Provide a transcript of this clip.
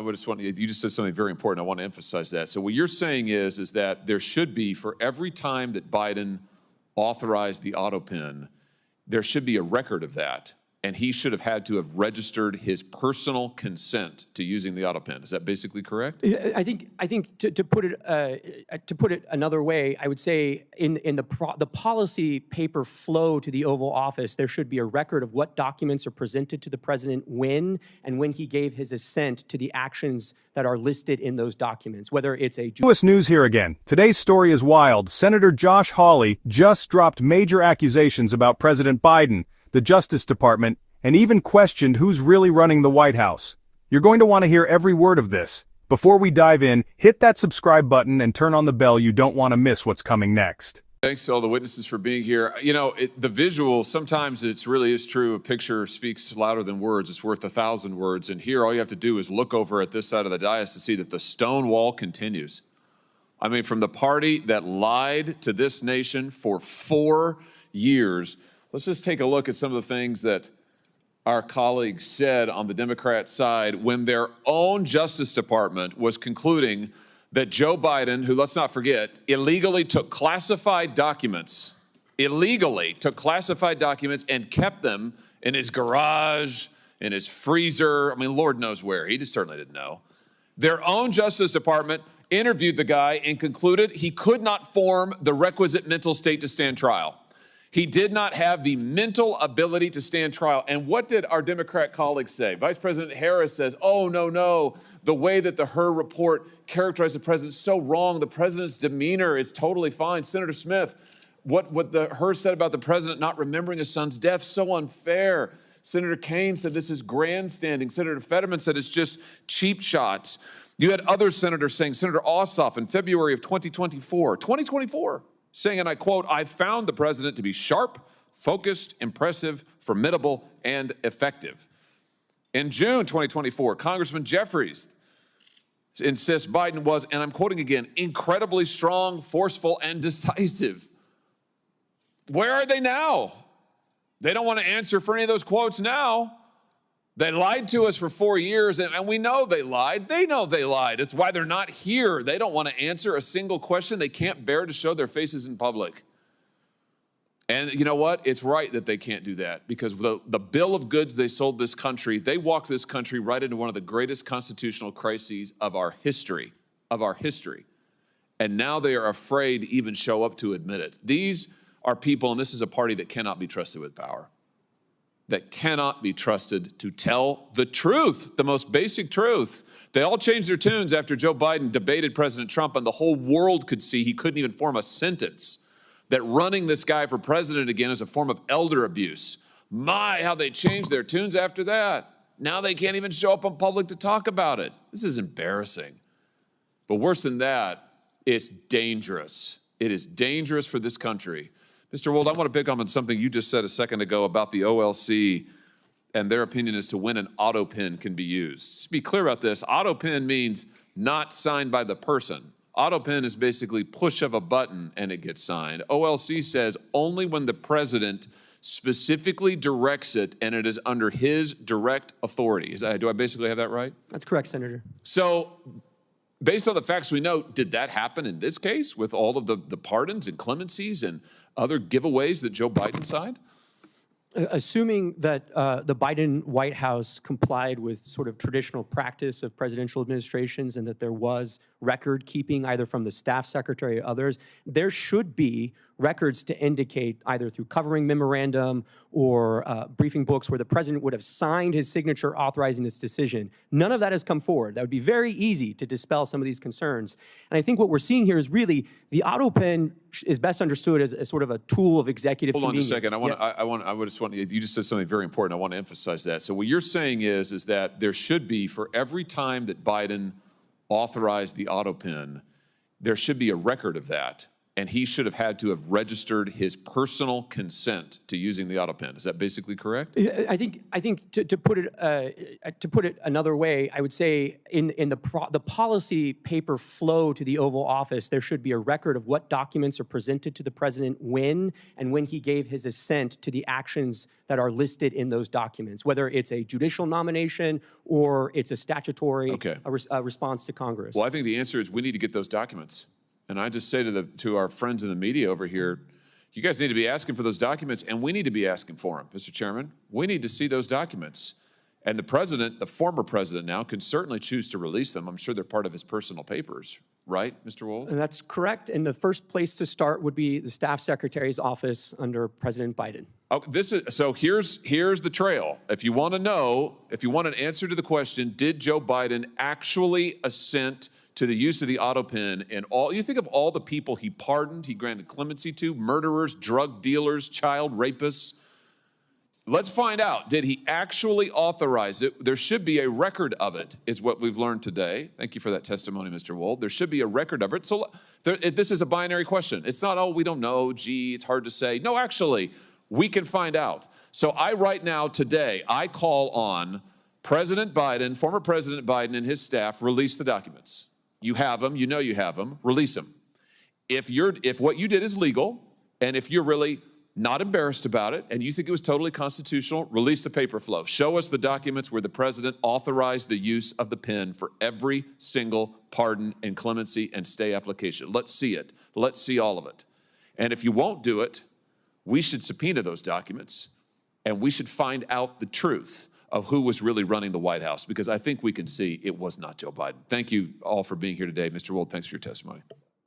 just want you just said something very important. I want to emphasize that. So what you're saying is that there should be, for every time that Biden authorized the autopen, there should be a record of that. And he should have had to have registered his personal consent to using the autopen. Is that basically correct? I think to put it another way, I would say in the policy paper flow to the Oval Office, there should be a record of what documents are presented to the president when he gave his assent to the actions that are listed in those documents, whether it's a... U.S. News here again. Today's story is wild. Senator Josh Hawley just dropped major accusations about President Biden, the Justice Department, and even questioned who's really running the White House. You're going to want to hear every word of this. Before we dive in, hit that subscribe button and turn on the bell. You don't want to miss what's coming next. Thanks to all the witnesses for being here. You know, the visual, sometimes it really is true. A picture speaks louder than words. It's worth 1,000 words. And here, all you have to do is look over at this side of the dais to see that the stone wall continues. I mean, from the party that lied to this nation for 4 years. Let's just take a look at some of the things that our colleagues said on the Democrat side when their own Justice Department was concluding that Joe Biden, who, let's not forget, illegally took classified documents and kept them in his garage, in his freezer. I mean, Lord knows where. He just certainly didn't know. Their own Justice Department interviewed the guy and concluded he could not form the requisite mental state to stand trial. He did not have the mental ability to stand trial. And what did our Democrat colleagues say? Vice President Harris says, oh, no, the way that the Hur report characterized the president is so wrong. The president's demeanor is totally fine. Senator Smith, what the Hur said about the president not remembering his son's death, so unfair. Senator Kaine said this is grandstanding. Senator Fetterman said it's just cheap shots. You had other senators saying, Senator Ossoff in February of 2024, saying, and I quote, I found the president to be sharp, focused, impressive, formidable, and effective. In June 2024, Congressman Jeffries insists Biden was, and I'm quoting again, incredibly strong, forceful, and decisive. Where are they now? They don't want to answer for any of those quotes now. They lied to us for 4 years, and we know they lied. They know they lied. It's why they're not here. They don't want to answer a single question. They can't bear to show their faces in public. And you know what? It's right that they can't do that because the bill of goods they sold this country, they walked this country right into one of the greatest constitutional crises of our history, And now they are afraid to even show up to admit it. These are people, and this is a party that cannot be trusted with power. That cannot be trusted to tell the truth, the most basic truth. They all changed their tunes after Joe Biden debated President Trump and the whole world could see he couldn't even form a sentence. That running this guy for president again is a form of elder abuse. My, how they changed their tunes after that. Now they can't even show up in public to talk about it. This is embarrassing. But worse than that, it's dangerous. It is dangerous for this country. Mr. Wold, I want to pick up on something you just said a second ago about the OLC and their opinion as to when an autopen can be used. Just be clear about this. Autopen means not signed by the person. Autopen is basically push of a button and it gets signed. OLC says only when the president specifically directs it and it is under his direct authority. Do I basically have that right? That's correct, Senator. So based on the facts we know, did that happen in this case with all of the pardons and clemencies and other giveaways that Joe Biden signed? Assuming that the Biden White House complied with sort of traditional practice of presidential administrations and that there was record keeping either from the staff secretary or others, there should be records to indicate either through covering memorandum or briefing books where the president would have signed his signature authorizing this decision. None of that has come forward. That would be very easy to dispel some of these concerns. And I think what we're seeing here is really the autopen is best understood as a sort of a tool of executive convenience. Hold on just a second. You just said something very important. I want to emphasize that. So what you're saying is that there should be, for every time that Biden authorized the autopen, there should be a record of that. and he should have had to have registered his personal consent to using the autopen. Is that basically correct? I think to put it another way, I would say in the policy paper flow to the Oval Office, there should be a record of what documents are presented to the president when he gave his assent to the actions that are listed in those documents, whether it's a judicial nomination or it's a statutory response to Congress. Well, I think the answer is we need to get those documents. And I just say to our friends in the media over here, you guys need to be asking for those documents, and we need to be asking for them, Mr. Chairman. We need to see those documents. And the president, the former president now, can certainly choose to release them. I'm sure they're part of his personal papers, right, Mr. Wold? And that's correct. And the first place to start would be the staff secretary's office under President Biden. Oh, so here's the trail. If you want to know, if you want an answer to the question, did Joe Biden actually assent to the use of the autopen and you think of all the people he pardoned, he granted clemency to, murderers, drug dealers, child rapists. Let's find out, did he actually authorize it? There should be a record of it, is what we've learned today. Thank you for that testimony, Mr. Wold. There should be a record of it. So this is a binary question. It's not, oh, we don't know, gee, it's hard to say. No, actually, we can find out. So right now, today, I call on President Biden, former President Biden and his staff, release the documents. You have them, you know you have them, release them. If what you did is legal, and if you're really not embarrassed about it, and you think it was totally constitutional, release the paper flow. Show us the documents where the president authorized the use of the pen for every single pardon and clemency and stay application. Let's see it. Let's see all of it. And if you won't do it, we should subpoena those documents, and we should find out the truth of who was really running the White House, because I think we can see it was not Joe Biden. Thank you all for being here today. Mr. Wold, thanks for your testimony.